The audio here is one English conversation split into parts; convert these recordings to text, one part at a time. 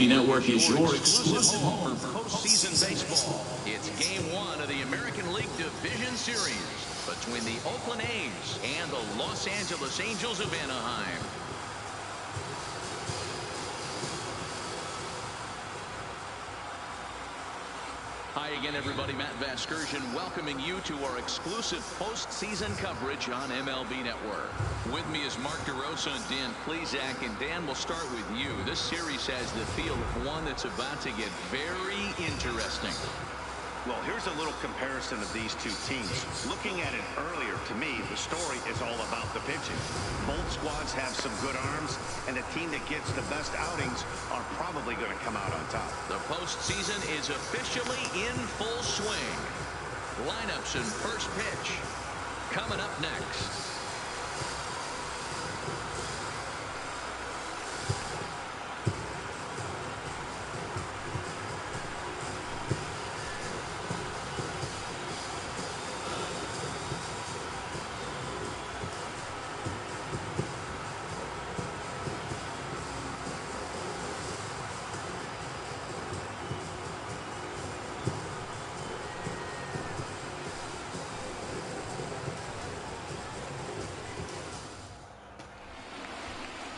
MLB Network is your exclusive home for postseason baseball. It's Game 1 of the American League Division Series between the Oakland A's and the Los Angeles Angels of Anaheim. Hi again, everybody. Matt Vasgersian welcoming you to our exclusive postseason coverage on MLB Network. With me is Mark DeRosa and Dan Plesac. And Dan, we'll start with you. This series has the feel of one that's about to get very interesting. Well, here's a little comparison of these two teams. Looking at it earlier, to me, the story is all about the pitching. Both squads have some good arms, and the team that gets the best outings are probably going to come out on top. The postseason is officially in full swing. Lineups and first pitch coming up next.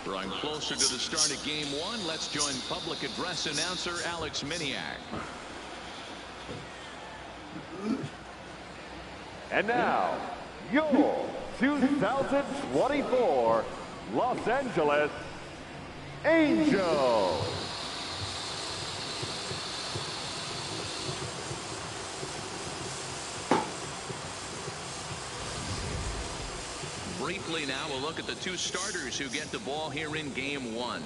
Drawing closer to the start of Game 1, let's join public address announcer Alex Miniak. And now, your 2024 Los Angeles Angels. Briefly now, we'll look at the two starters who get the ball here in Game 1.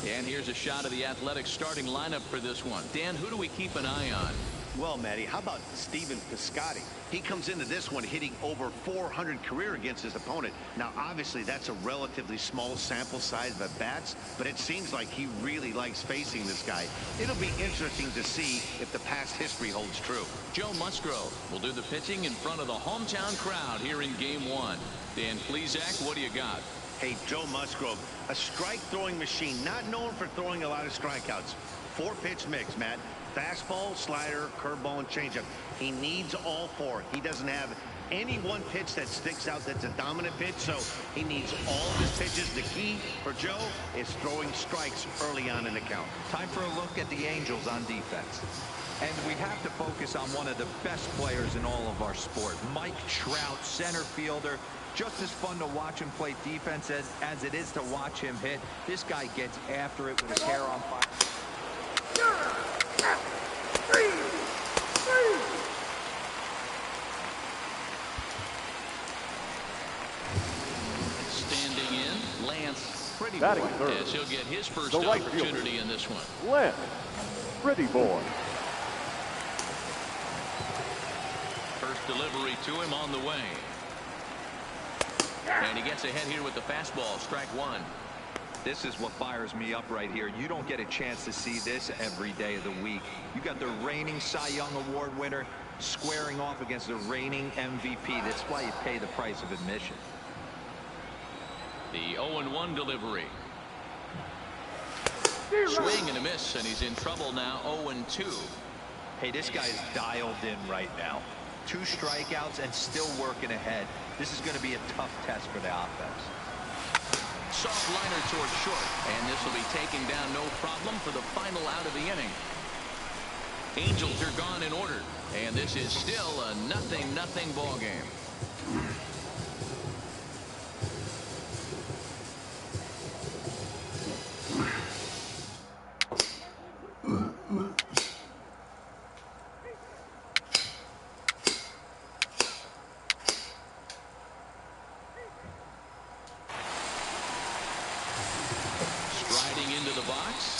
And here's a shot of the Athletics starting lineup for this one. Dan, who do we keep an eye on? Well, Matty, how about Stephen Piscotty? He comes into this one hitting over 400 career against his opponent. Now, obviously, that's a relatively small sample size of at-bats, but it seems like he really likes facing this guy. It'll be interesting to see if the past history holds true. Joe Musgrove will do the pitching in front of the hometown crowd here in Game 1. Dan Plesac, what do you got? Hey, Joe Musgrove, a strike-throwing machine, not known for throwing a lot of strikeouts. 4-pitch mix, Matt. Fastball, slider, curveball, and changeup. He needs all four. He doesn't have any one pitch that sticks out that's a dominant pitch, so he needs all of his pitches. The key for Joe is throwing strikes early on in the count. Time for a look at the Angels on defense. And we have to focus on one of the best players in all of our sport, Mike Trout, center fielder. Just as fun to watch him play defense as it is to watch him hit. This guy gets after it with his hair on fire. Standing in, Lance Pretty Boy. Yes, he'll get his first opportunity in this one. Lance Pretty Boy. First delivery to him on the way. And he gets ahead here with the fastball, strike one. This is what fires me up right here. You don't get a chance to see this every day of the week. You got the reigning Cy Young Award winner squaring off against the reigning MVP. That's why you pay the price of admission. The 0-1 delivery. Swing and a miss, and he's in trouble now. 0-2. Hey, this guy's dialed in right now. 2 strikeouts and still working ahead. This is going to be a tough test for the offense. Soft liner towards short, and this will be taken down no problem for the final out of the inning. Angels are gone in order, and this is still a 0-0 ball game.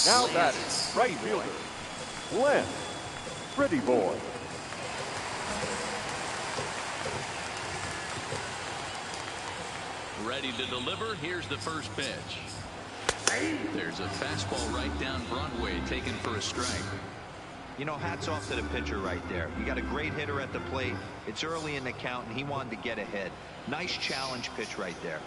Now that is right fielder, Lance Pretty Boy. Ready to deliver. Here's the first pitch. There's a fastball right down Broadway, taken for a strike. You know, hats off to the pitcher right there. You got a great hitter at the plate. It's early in the count, and he wanted to get ahead. Nice challenge pitch right there.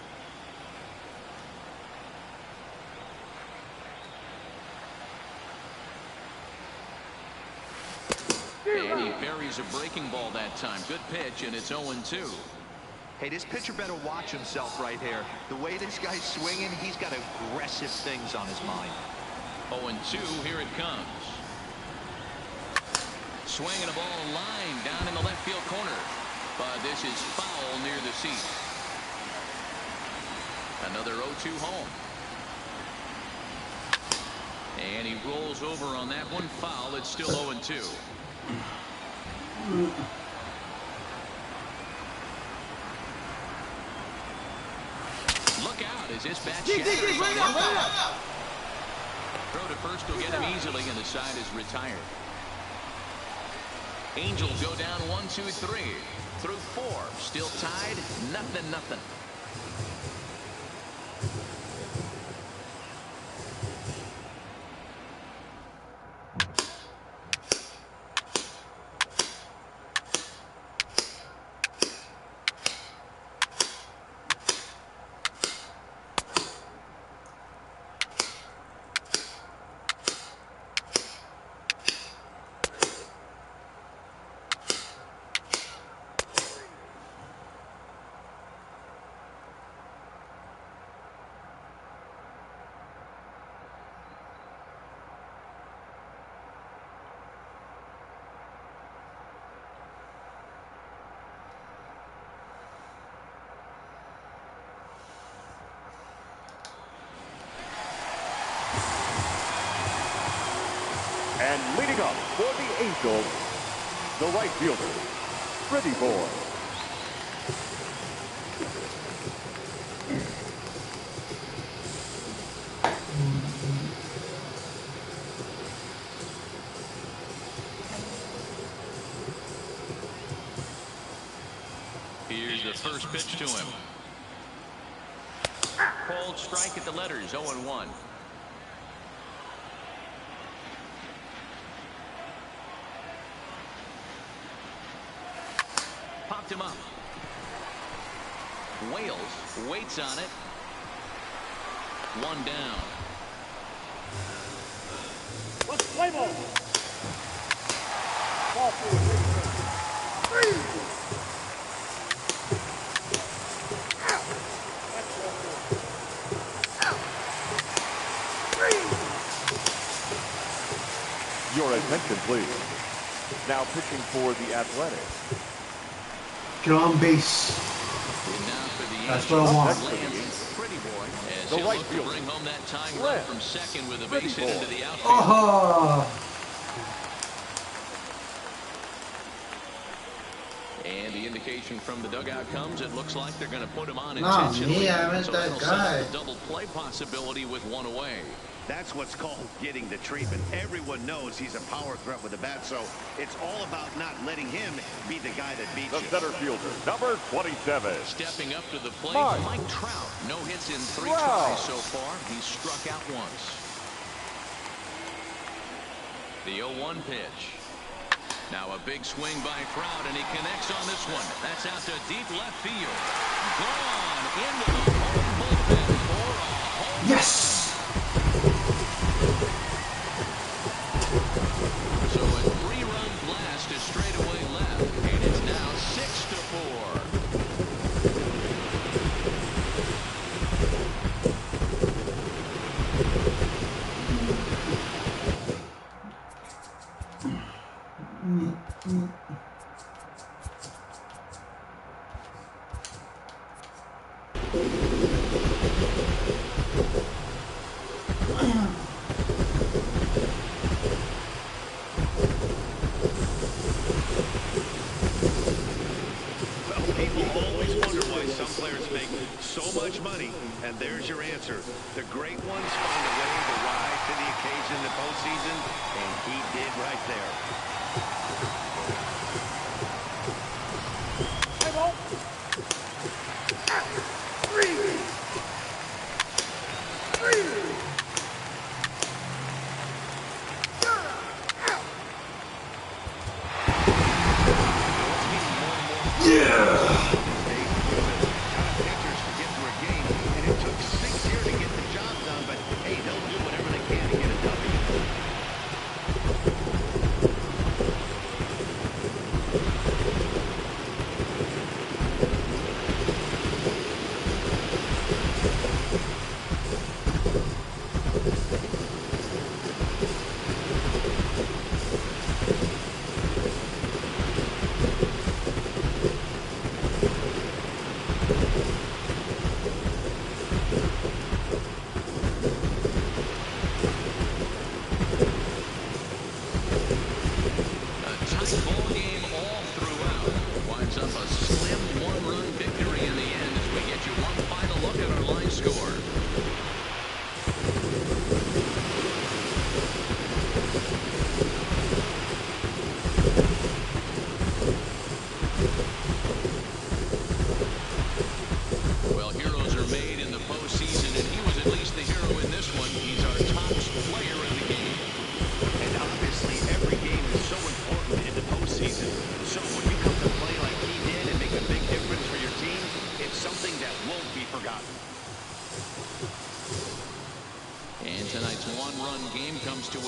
And he buries a breaking ball that time. Good pitch, and it's 0-2. Hey, this pitcher better watch himself right here. The way this guy's swinging, he's got aggressive things on his mind. 0-2, here it comes. Swinging a ball line down in the left field corner. But this is foul near the seat. Another 0-2 home. And he rolls over on that one. Foul. It's still 0-2. Look out as this bat shatters. Throw to first will get him easily, and the side is retired. Angels go down 1-2-3 through 4. Still tied, 0-0. And leading up for the Angels, the right fielder, Freddie Boy. Here's the first pitch to him. Called strike at the letters, 0-1. Popped him up. Wales waits on it. One down. Let's play ball. Ball Your attention, please. Now pitching for the Athletics. Get on base. That's what I want. Pretty boy. As The he'll right look to fielder. bring home that tying run from second with a Pretty base hit boy. into the outfield. Oh, And the indication from the dugout comes. It looks like they're going to put him on Nah, intentionally. me, I meant So that that'll set guy. up a double play possibility with one away. That's what's called getting the treatment. Everyone knows he's a power threat with the bat, so it's all about not letting him be the guy that beats The you. center fielder, number 27. Stepping up to the plate, Mike Mike Trout. No hits in 3 Trout. tries so far. He's struck out once. The 0-1 pitch. Now a big swing by Trout, and he connects on this one. That's out to deep left field. Gone into the home bullpen for a home. yes. So a 3-run blast to straightaway left, and it's now 6-4. People always wonder why some players make so much money, and there's your answer. The great ones find a way to rise to the occasion in the postseason, and he did right there.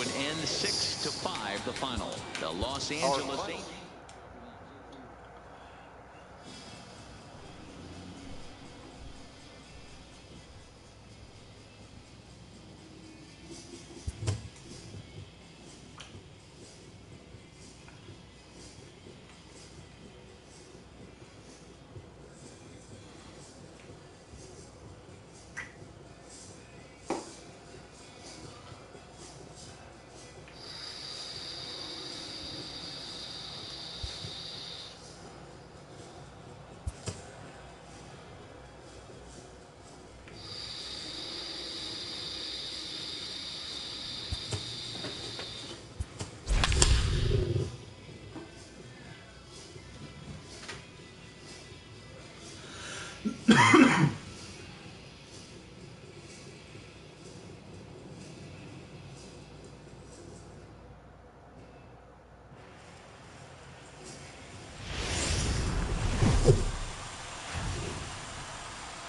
would end 6-5 the final. The Los Angeles Angels.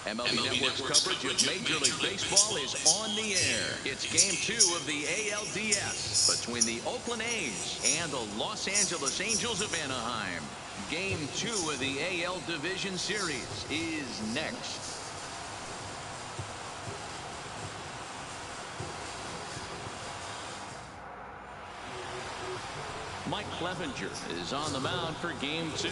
MLB Network's coverage of Major League Baseball is on the air. It's Game 2 of the ALDS between the Oakland A's and the Los Angeles Angels of Anaheim. Game 2 of the AL Division Series is next. Mike Clevenger is on the mound for Game 2.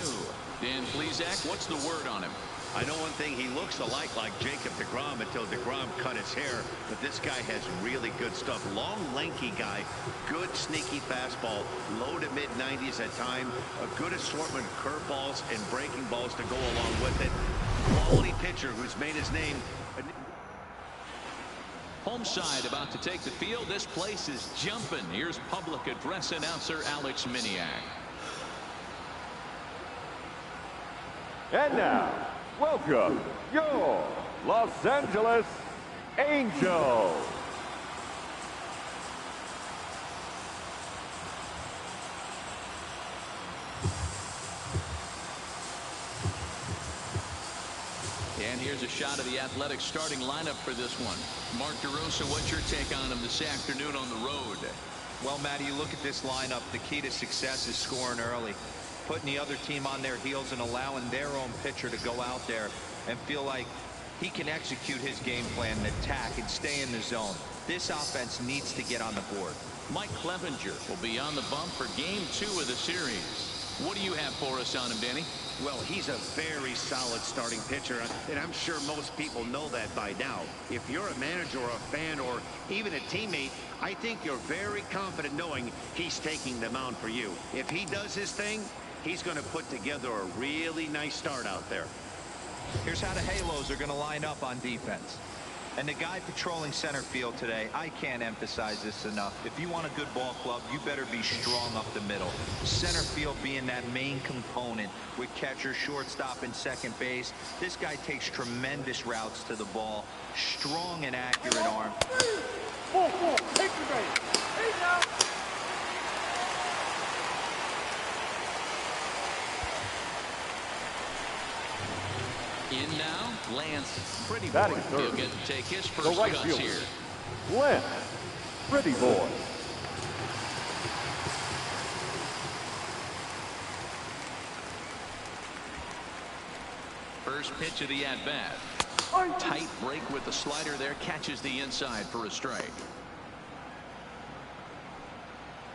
Dan Plesac, what's the word on him? I know one thing, he looks alike like Jacob deGrom until deGrom cut his hair, but this guy has really good stuff. Long, lanky guy, good sneaky fastball, low to mid-90s at time, a good assortment of curveballs and breaking balls to go along with it. Quality pitcher who's made his name. Home side about to take the field. This place is jumping. Here's public address announcer Alex Miniak. And now, welcome your Los Angeles Angels. And here's a shot of the Athletics starting lineup for this one. Mark DeRosa, what's your take on him this afternoon on the road? Well, Matty, you look at this lineup, the key to success is scoring early, putting the other team on their heels and allowing their own pitcher to go out there and feel like he can execute his game plan and attack and stay in the zone. This offense needs to get on the board. Mike Clevenger will be on the bump for Game 2 of the series. What do you have for us on him, Danny? Well, he's a very solid starting pitcher, and I'm sure most people know that by now. If you're a manager or a fan or even a teammate, I think you're very confident knowing he's taking the mound for you. If he does his thing, he's going to put together a really nice start out there. Here's how the Halos are going to line up on defense. And the guy patrolling center field today, I can't emphasize this enough. If you want a good ball club, you better be strong up the middle. Center field being that main component with catcher, shortstop, and second base. This guy takes tremendous routes to the ball. Strong and accurate arm. Take the base. In now, Lance Pretty Boy. Batting third. He'll get to take his The first right cuts fielder, here. Lance Pretty Boy. First pitch of the at-bat. Tight break with the slider there. Catches the inside for a strike.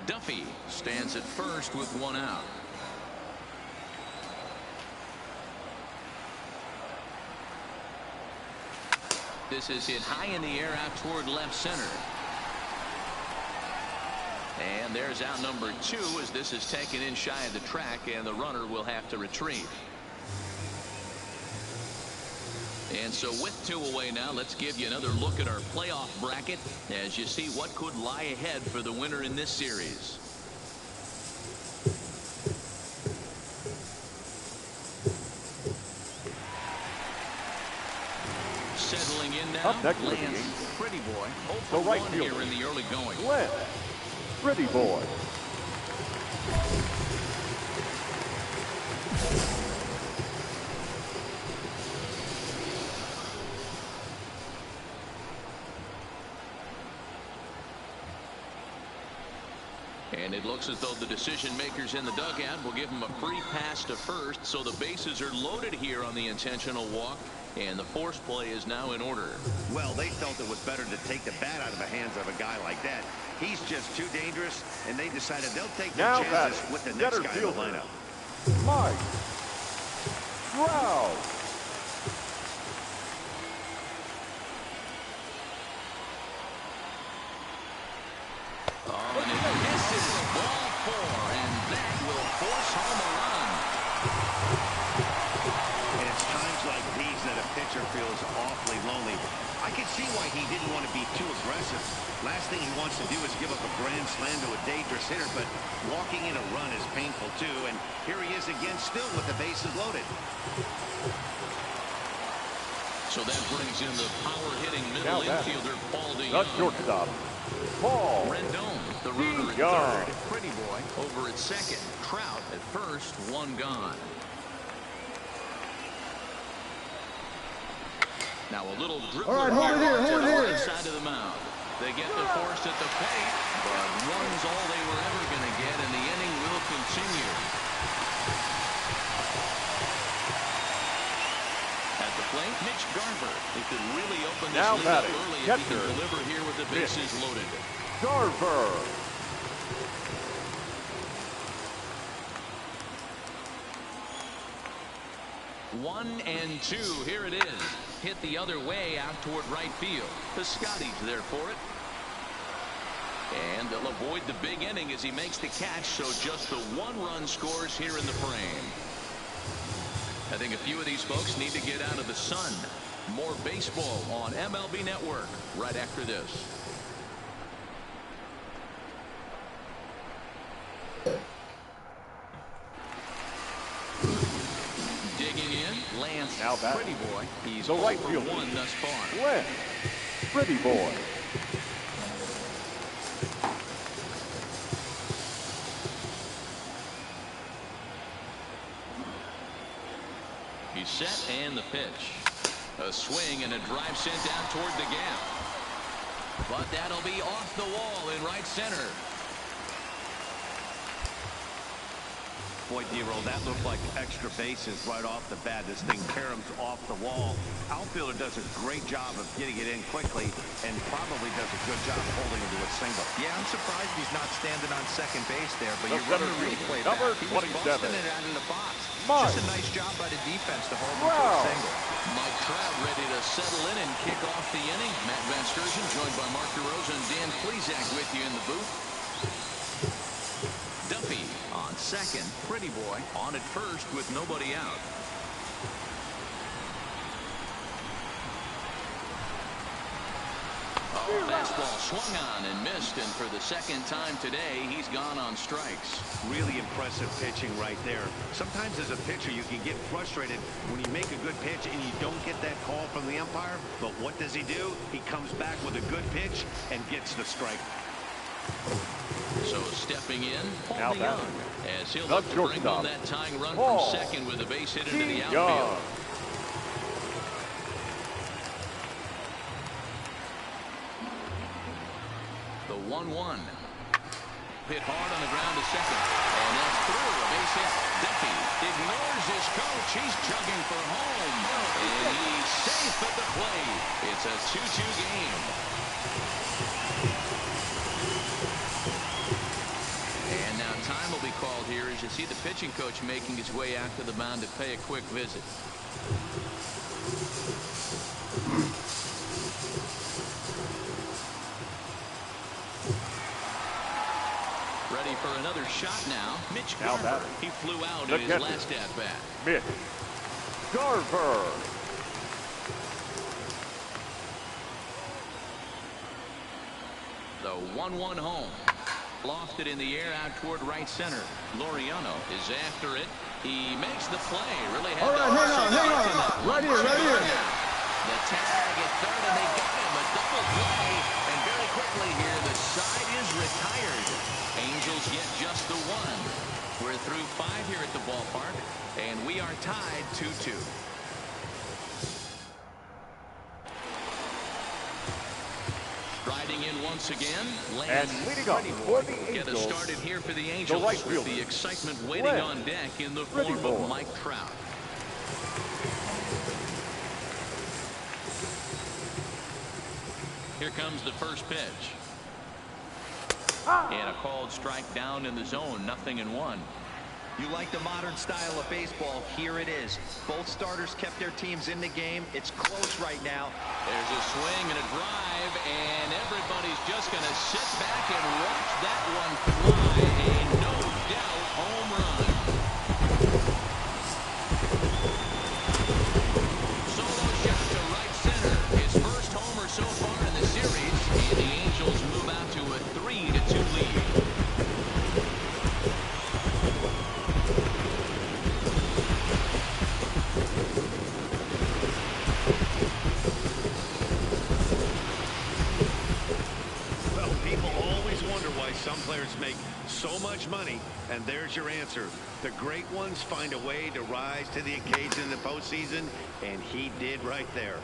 Duffy stands at first with one out. This is hit high in the air out toward left center. And there's out number 2 as this is taken in shy of the track, and the runner will have to retrieve. And so with 2 away now, let's give you another look at our playoff bracket as you see what could lie ahead for the winner in this series. Settling in now, Up next Lance Pretty Boy. The right 0-for-1 fielder, here in the early going. Lance Pretty Boy. And it looks as though the decision makers in the dugout will give him a free pass to first, so the bases are loaded here on the intentional walk, and the force play is now in order. Well, they felt it was better to take the bat out of the hands of a guy like that. He's just too dangerous, and they decided they'll take their chances with the next guy in the lineup. Mike Trout. Oh, and it misses. Ball 4, and that will force home a run. And it's times like these that a pitcher feels awfully lonely. I can see why he didn't want to be too aggressive. Last thing he wants to do is give up a grand slam to a dangerous hitter, but walking in a run is painful too. And here he is again, still with the bases loaded. So that brings in the power-hitting middle infielder, Paul DeJong. The shortstop, Paul Rendon, the runner at DeJong. third. Pretty boy over at second. Trout at first, one gone. Now a little dribble. All right, hold it here, hold it here. Side of the mound. They get the force at the plate, but one's all they were ever going to get, and the inning will continue. At the plate, Mitch Garver. He could really open this lead up early if he can deliver here with the bases loaded. Garver. One and two. Here it is. Hit the other way out toward right field. Piscotty's there for it. And they'll avoid the big inning as he makes the catch, so just the one-run scores here in the frame. I think a few of these folks need to get out of the sun. More baseball on MLB Network right after this. Digging in, Lance Pretty Boy. He's the right over fielder. one thus far. Lance Pretty Boy. He's set, and the pitch. A swing and a drive sent down toward the gap. But that'll be off the wall in right center. Boy, D-Roll, that looked like extra bases right off the bat. This thing caroms off the wall. Outfielder does a great job of getting it in quickly and probably does a good job holding it to a single. Yeah, I'm surprised he's not standing on second base there, but The you run center the replay fielder, number back. He was 27. busting it out of the box. Mike Just a nice job by the defense to hold him to a Trout. single. Mike Trout ready to settle in and kick off the inning. Matt Vasgersian joined by Mark DeRosa and Dan Plesac with you in the booth. Duffy on second. Pretty Boy on at first with nobody out. Oh, fastball swung on and missed, and for the second time today, he's gone on strikes. Really impressive pitching right there. Sometimes as a pitcher, you can get frustrated when you make a good pitch and you don't get that call from the umpire. But what does he do? He comes back with a good pitch and gets the strike. So stepping in, Now Paul DeJong, as he'll the look to bring shortstop, home that tying run Paul from second with a base hit into the DeJong. outfield. The 1-1. Hit hard on the ground to second. And that's through. A base hit. Duffy ignores his coach. He's chugging for home. And he's safe at the plate. It's a 2-2 game. And now time will be called here as you see the pitching coach making his way out to the mound to pay a quick visit. Ready for another shot now. Mitch Now Garver. batter. He flew out The in his catcher. last at-bat. Mitch Garver. The 1-1 home. Lofted in the air out toward right center. Laureano is after it. He makes the play. Really had All right, hang on. Right here, right here. The tag at third, and they got him. A double play. And very quickly here, the side is retired. Angels get just the one. We're through 5 here at the ballpark, and we are tied 2-2. Riding in once again, And Lance leading up Pretty for Boy. the Get us Angels, started here for the Angels right with fielder, the excitement waiting Lance on deck in the Pretty form of Boy. Mike Trout. Here comes the first pitch. And a called strike down in the zone, 0-1. You like the modern style of baseball. Here it is. Both starters kept their teams in the game. It's close right now. There's a swing and a drive, and everybody's just going to sit back and watch that one fly. A no-doubt home run. Solo shot to right center. His first homer so far in the series, and the Angels move out to a 3-2 lead. Some players make so much money, and there's your answer. The great ones find a way to rise to the occasion in the postseason, and he did right there.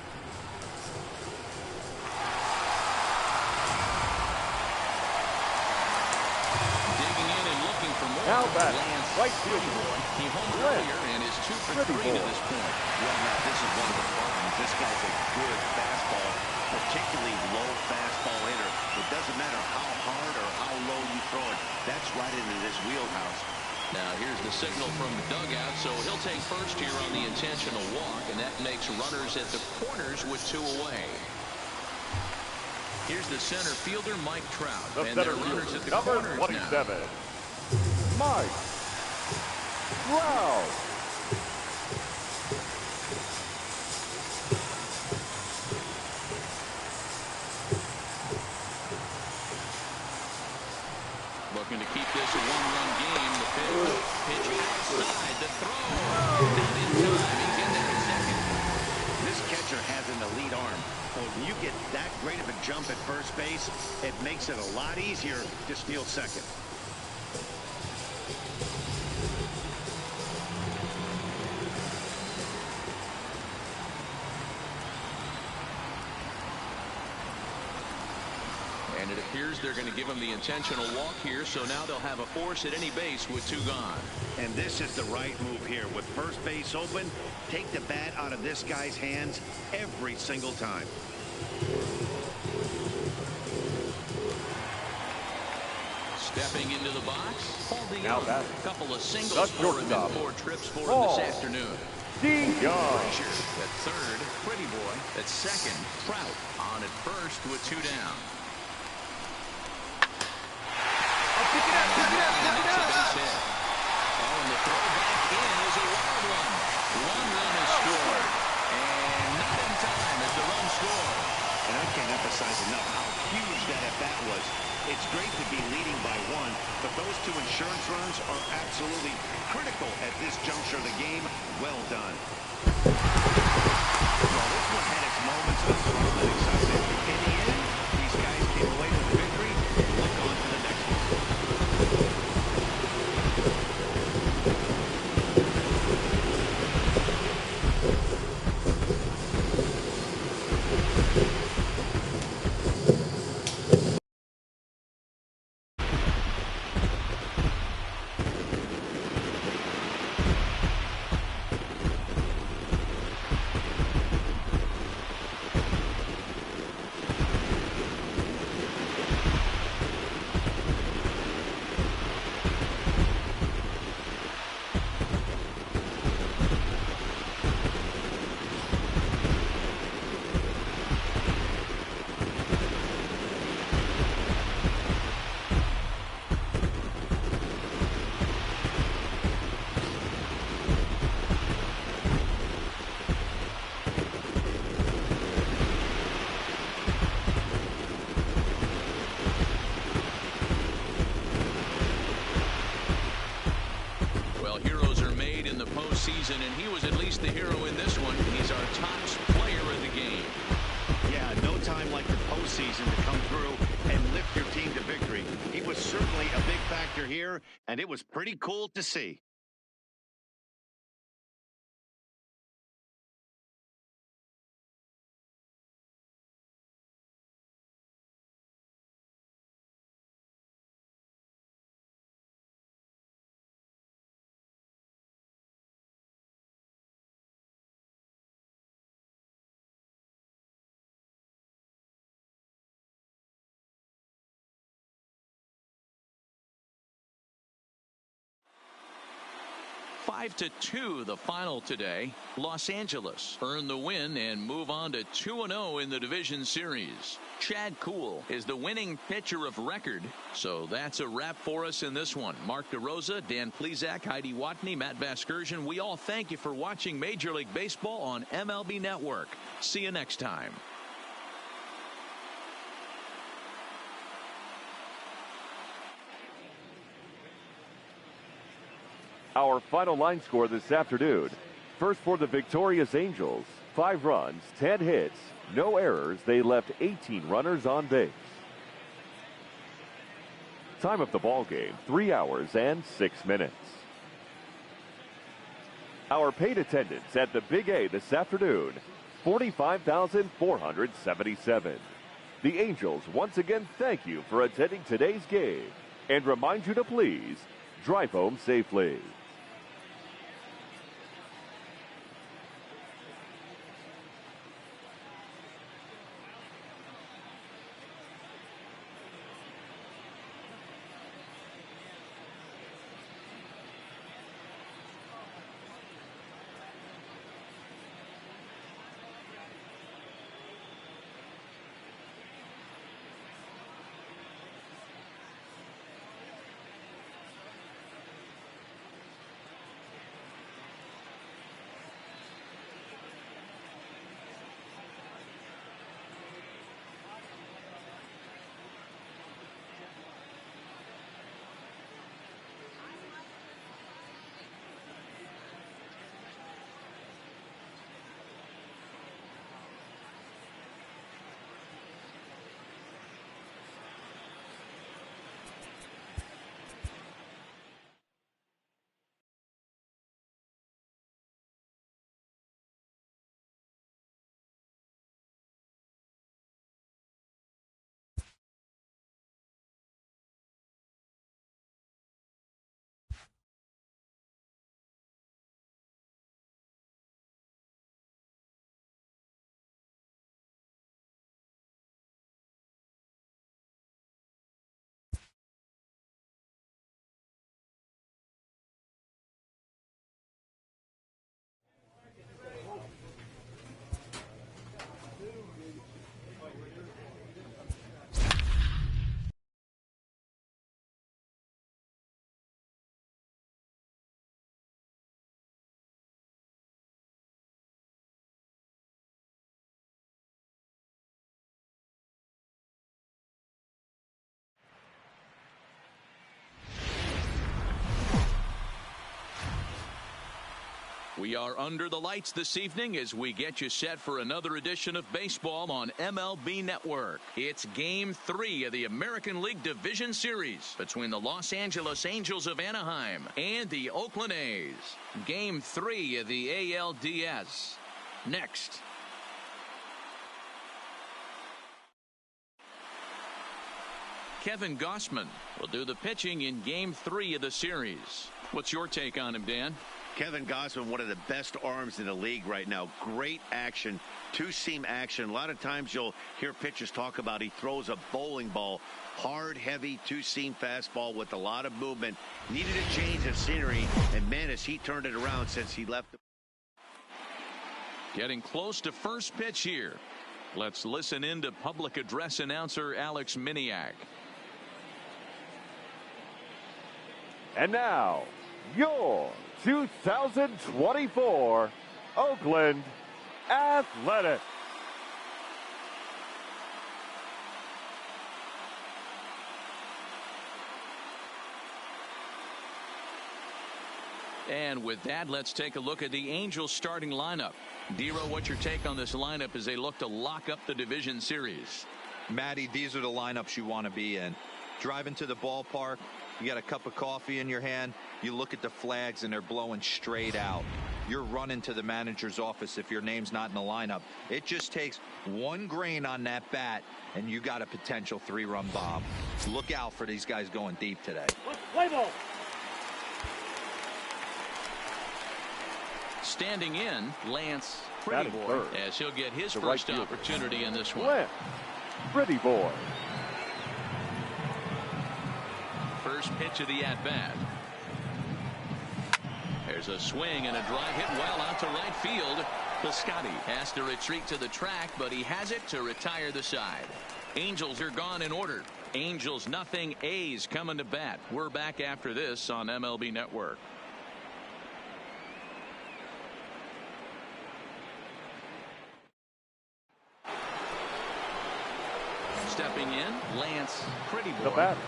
Digging in and looking for more. Now back, Lance right fielder, He homered earlier and is 2 for 3 to this point. Well, now, this is one of the problems. This guy's a good fastball, particularly low fastball hitter. It doesn't matter how hard or how low you throw it. That's right into this wheelhouse. Now here's the signal from the dugout, so he'll take first here on the intentional walk, and that makes runners at the corners with 2 away. Here's the center fielder, Mike Trout, the and center their runners at the number corners 27, now. Mike Trout. Looking to keep this a 1-run game. The pitch outside. The throw. Not in time. He's in there in second. This catcher has an elite arm. But when you get that great of a jump at first base, it makes it a lot easier to steal second. And it appears they're going to give him the intentional walk here, so now they'll have a force at any base with 2 gone. And this is the right move here. With first base open, take the bat out of this guy's hands every single time. Stepping into the box, Paul Now DeYoung. that A couple of singles That's for him shortstop. in 4 trips for him Paul this afternoon. DeYoung. Frazier at third, Pretty Boy at second, Trout on at first with 2 down. Pick it up, pick it up, pick it up. Base hit. Oh, and the throw back in is a wild one. 1 run is scored, and not in time as the run scored. And I can't emphasize enough how huge that at-bat was. It's great to be leading by 1, but those 2 insurance runs are absolutely critical at this juncture of the game. Well done. Well, this one had its moments of drama and excitement. In the end, these guys came away with a victory and look on to the next one. Season, and he was at least the hero in this one. He's our top player of the game. Yeah, no time like the postseason to come through and lift your team to victory. He was certainly a big factor here, and it was pretty cool to see. 5-2 the final today. Los Angeles earn the win and move on to 2-0 in the division series. Chad Kuhl is the winning pitcher of record. So that's a wrap for us in this one. Mark DeRosa, Dan Plesac, Heidi Watney, Matt Vasgersian. We all thank you for watching Major League Baseball on MLB Network. See you next time. Our final line score this afternoon. First for the victorious Angels, 5 runs, 10 hits, no errors. They left 18 runners on base. Time of the ball game, 3 hours and 6 minutes. Our paid attendance at the Big A this afternoon, 45,477. The Angels once again thank you for attending today's game and remind you to please drive home safely. We are under the lights this evening as we get you set for another edition of baseball on MLB Network. It's Game 3 of the American League Division Series between the Los Angeles Angels of Anaheim and the Oakland A's. Game 3 of the ALDS. Next. Kevin Gausman will do the pitching in Game 3 of the series. What's your take on him, Dan? Kevin Gausman, one of the best arms in the league right now. Great action, two-seam action. A lot of times you'll hear pitchers talk about he throws a bowling ball. Hard, heavy, two-seam fastball with a lot of movement. Needed a change of scenery, and man, has he turned it around since he left. Getting close to first pitch here. Let's listen in to public address announcer Alex Miniak. And now, your 2024 Oakland Athletics. And with that, let's take a look at the Angels starting lineup. Dero, what's your take on this lineup as they look to lock up the division series? Matty, these are the lineups you want to be in. Driving to the ballpark, you got a cup of coffee in your hand, you look at the flags and they're blowing straight out. You're running to the manager's office if your name's not in the lineup. It just takes one grain on that bat and you got a potential 3-run bomb. Look out for these guys going deep today. Play ball. Standing in, Lance Pretty Boy, as he'll get his first opportunity in this one. Lance Pretty Boy. First pitch of the at-bat. There's a swing and a drive hit well out to right field. Piscotty has to retreat to the track, but he has it to retire the side. Angels are gone in order. Angels nothing, A's coming to bat. We're back after this on MLB Network. Stepping in, Lance Pretty Boy. The batter,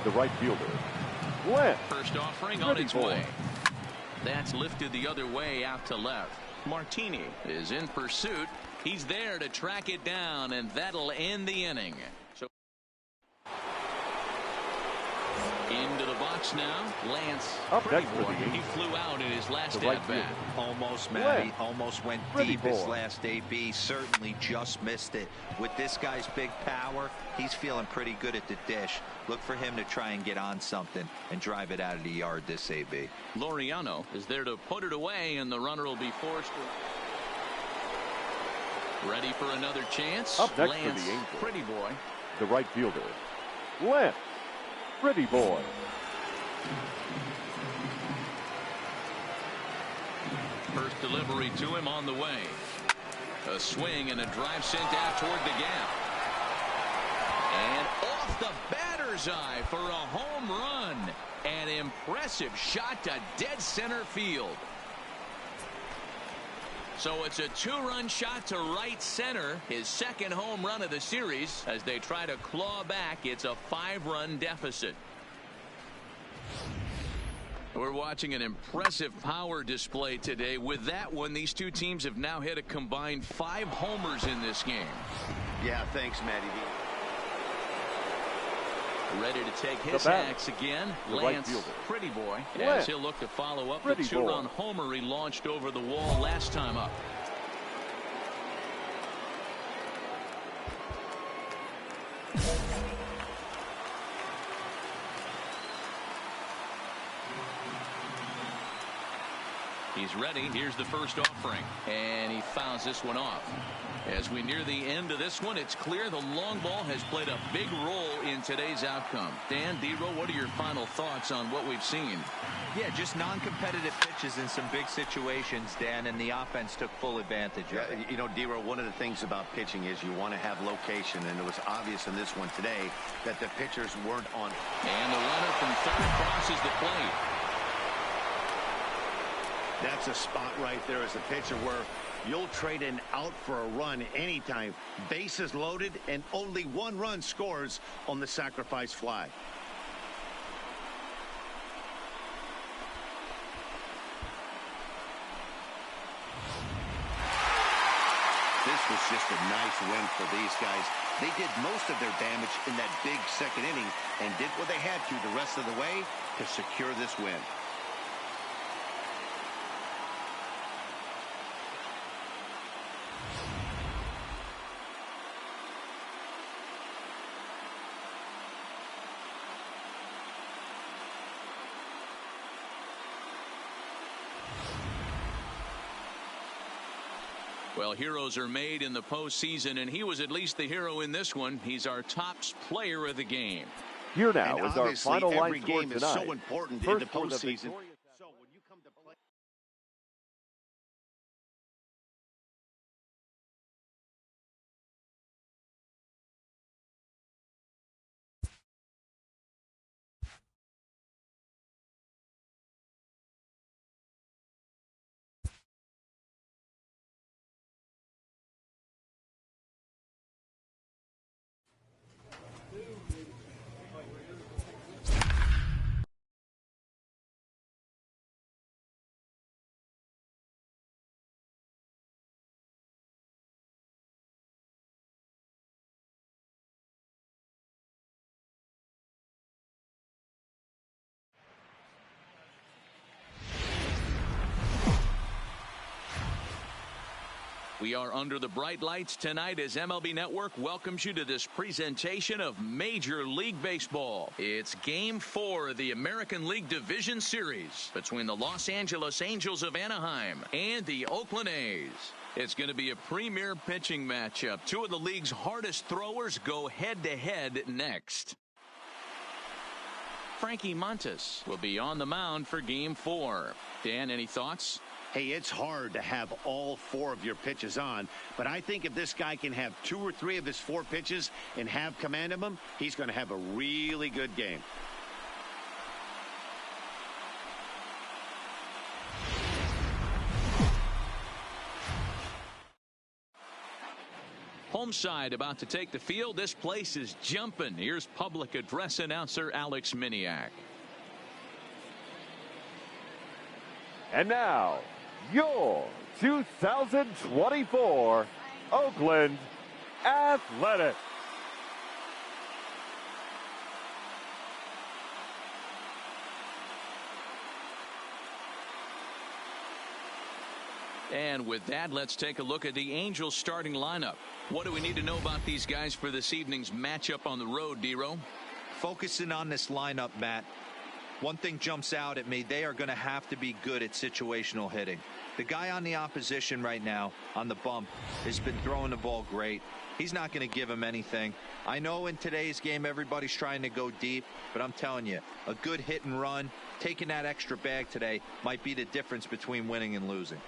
the right fielder, Lance. First offering on its way. That's lifted the other way out to left. Martini is in pursuit. He's there to track it down, and that'll end the inning. So into the box now, Lance Pretty Boy. He flew out in his last at bat. Almost, Matty. Almost went deep his last AB. Certainly just missed it. With this guy's big power, he's feeling pretty good at the dish. Look for him to try and get on something and drive it out of the yard this AB. Laureano is there to put it away, and the runner will be forced to... Ready for another chance. Up next Lance for the Angels, Pretty Boy. the right fielder, Lance Pretty Boy. First delivery to him on the way. A swing and a drive sent out toward the gap. And off the batter's eye for a home run. An impressive shot to dead center field. So it's a two-run shot to right center, his second home run of the series. As they try to claw back, it's a 5-run deficit. We're watching an impressive power display today. With that one, these two teams have now hit a combined 5 homers in this game. Yeah, thanks, Matty. Ready to take his axe again, Lance Pretty Boy, as he'll look to follow up the 2-run homer he launched over the wall last time up. He's ready. Here's the first offering, and he fouls this one off. As we near the end of this one, it's clear the long ball has played a big role in today's outcome. Dan, D-Roll, what are your final thoughts on what we've seen? Yeah, just non-competitive pitches in some big situations, Dan, and the offense took full advantage of it. You know, D-Roll, one of the things about pitching is you want to have location, and it was obvious in this one today that the pitchers weren't on. And the runner from third crosses the plate. That's a spot right there as a pitcher where you'll trade an out for a run anytime. Bases loaded, and only 1 run scores on the sacrifice fly. This was just a nice win for these guys. They did most of their damage in that big second inning and did what they had to the rest of the way to secure this win. Well, heroes are made in the postseason, and he was at least the hero in this one. He's our top player of the game. Here now is our final line score tonight. tonight. So important First in the postseason. So when you come to play. We are under the bright lights tonight as MLB Network welcomes you to this presentation of Major League Baseball. It's Game 4 of the American League Division Series between the Los Angeles Angels of Anaheim and the Oakland A's. It's going to be a premier pitching matchup. Two of the league's hardest throwers go head-to-head next. Frankie Montas will be on the mound for Game 4. Dan, any thoughts? Hey, it's hard to have all 4 of your pitches on, but I think if this guy can have 2 or 3 of his 4 pitches and have command of them, he's going to have a really good game. Home side about to take the field. This place is jumping. Here's public address announcer Alex Miniak. And now, your 2024 Oakland Athletics. And with that, let's take a look at the Angels starting lineup. What do we need to know about these guys for this evening's matchup on the road, Dero? Focusing on this lineup, Matt. One thing jumps out at me. They are going to have to be good at situational hitting. The guy on the opposition right now on the bump has been throwing the ball great. He's not going to give him anything. I know in today's game everybody's trying to go deep, but I'm telling you, a good hit and run, taking that extra bag today might be the difference between winning and losing.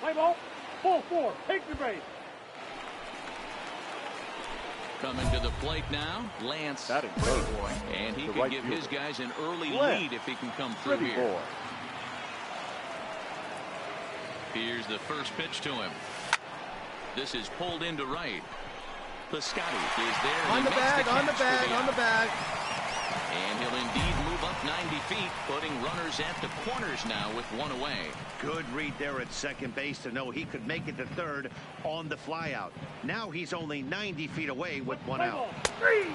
Play ball, full 4, take the base. Coming to the plate now, Lance That is Pretty good. Boy. And he The can right give fielder. his guys an early Lance lead if he can come through Pretty here. boy. Here's the first pitch to him. This is pulled into right. Piscotty is there. On He the makes bag, on the catch for bag, on the out. bag. And he'll indeed move up 90 feet, putting runners at the corners now with 1 away. Good read there at second base to know he could make it to third on the flyout. Now he's only 90 feet away with 1 Play out. ball, 3.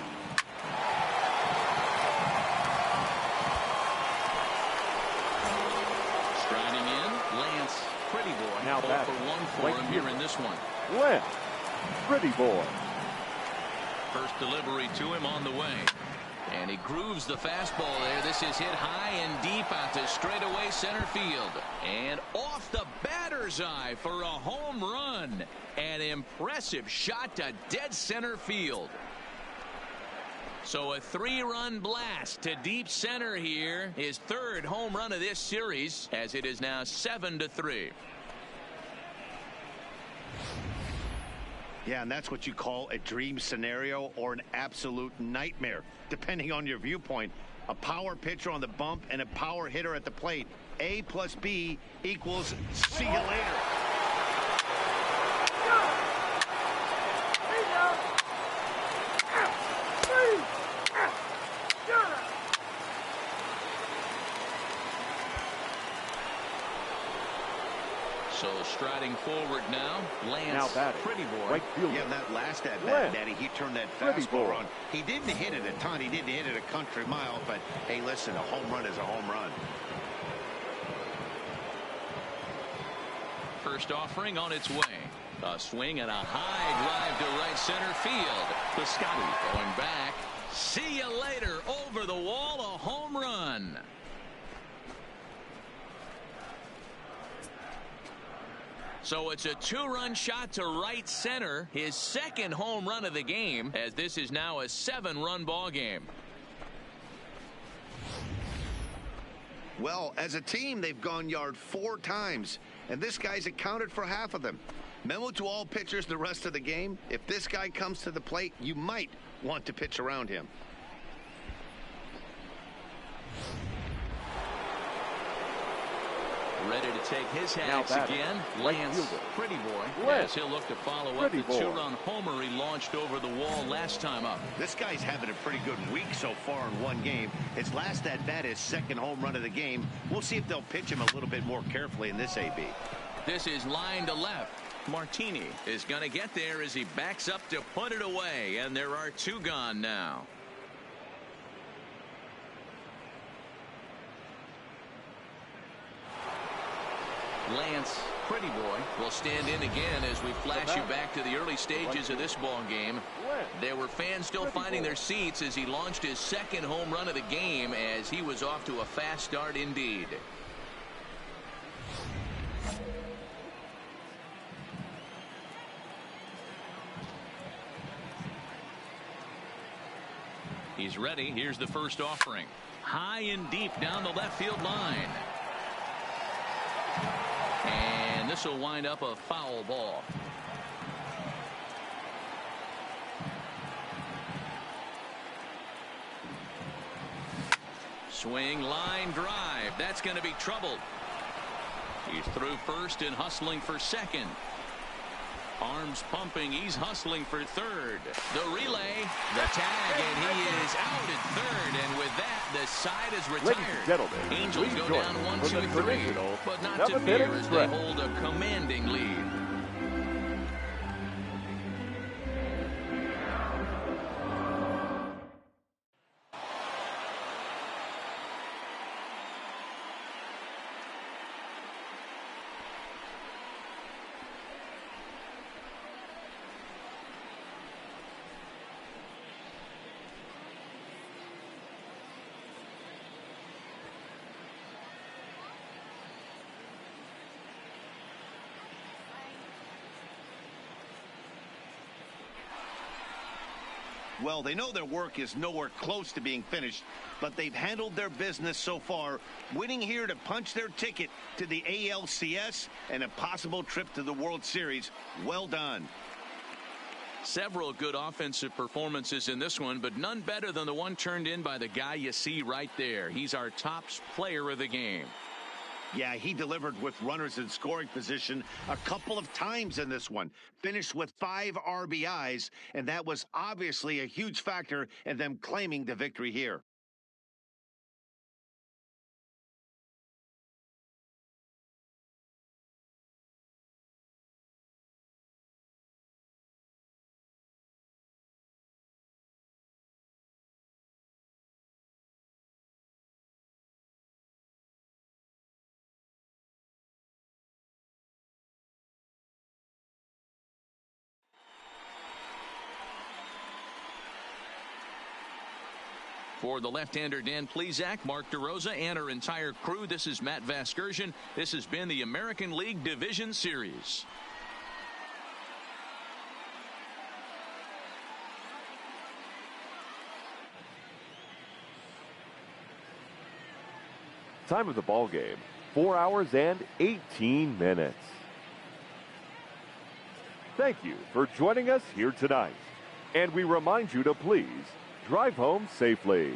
Striding in, Lance Pretty Boy. Now 0 batting. for 1 for Right him fielder. here in this one. Lance Pretty boy. First delivery to him on the way. And he grooves the fastball there. This is hit high and deep out to straightaway center field. And off the batter's eye for a home run. An impressive shot to dead center field. So a 3-run blast to deep center here. His 3rd home run of this series, as it is now 7-3. Yeah, and that's what you call a dream scenario or an absolute nightmare, depending on your viewpoint. A power pitcher on the bump and a power hitter at the plate. A plus B equals see you later. So striding forward now, Lance Now batting. Pretty Boy. Right fielder. Yeah, that last at Lance. bat, Daddy, he turned that Pretty fastball boy. on. He didn't hit it a ton. He didn't hit it a country mile. But, hey, listen, a home run is a home run. First offering on its way. A swing and a high drive to right center field. Piscotty going back. See you later. Over the wall, a home run. So it's a 2-run shot to right center. His 2nd home run of the game, as this is now a 7-run ball game. Well, as a team, they've gone yard 4 times, and this guy's accounted for half of them. Memo to all pitchers the rest of the game. If this guy comes to the plate, you might want to pitch around him. Ready to take his Now hacks batting. again. Right Lance fielder. Pretty Boy. Lance As he'll look to follow up Pretty the boy. 2-run homer he launched over the wall last time up. This guy's having a pretty good week so far in 1 game. His last at bat, his 2nd home run of the game. We'll see if they'll pitch him a little bit more carefully in this AB. This is line to left. Martini is going to get there as he backs up to put it away, and there are 2 gone now. Lance Pretty Boy will stand in again as we flash you back to the early stages of this ball game. There were fans still finding their seats as he launched his 2nd home run of the game, as he was off to a fast start indeed. He's ready. Here's the first offering. High and deep down the left field line. And this will wind up a foul ball. Swing, line drive. That's going to be trouble. He's through first and hustling for second. Arms pumping. He's hustling for third. The relay, the tag, and he is out at third. And with that, the side is retired. Ladies and gentlemen, Angels go down 1-2-3, but not to fear as they hold a commanding lead. Well, they know their work is nowhere close to being finished, but they've handled their business so far, winning here to punch their ticket to the ALCS and a possible trip to the World Series. Well done. Several good offensive performances in this one, but none better than the one turned in by the guy you see right there. He's our top player of the game. Yeah, he delivered with runners in scoring position a couple of times in this one. Finished with 5 RBIs, and that was obviously a huge factor in them claiming the victory here. For the left-hander Dan Plesac, Mark DeRosa, and our entire crew, this is Matt Vasgersian. This has been the American League Division Series. Time of the ball game, 4 hours and 18 minutes. Thank you for joining us here tonight. And we remind you to please drive home safely.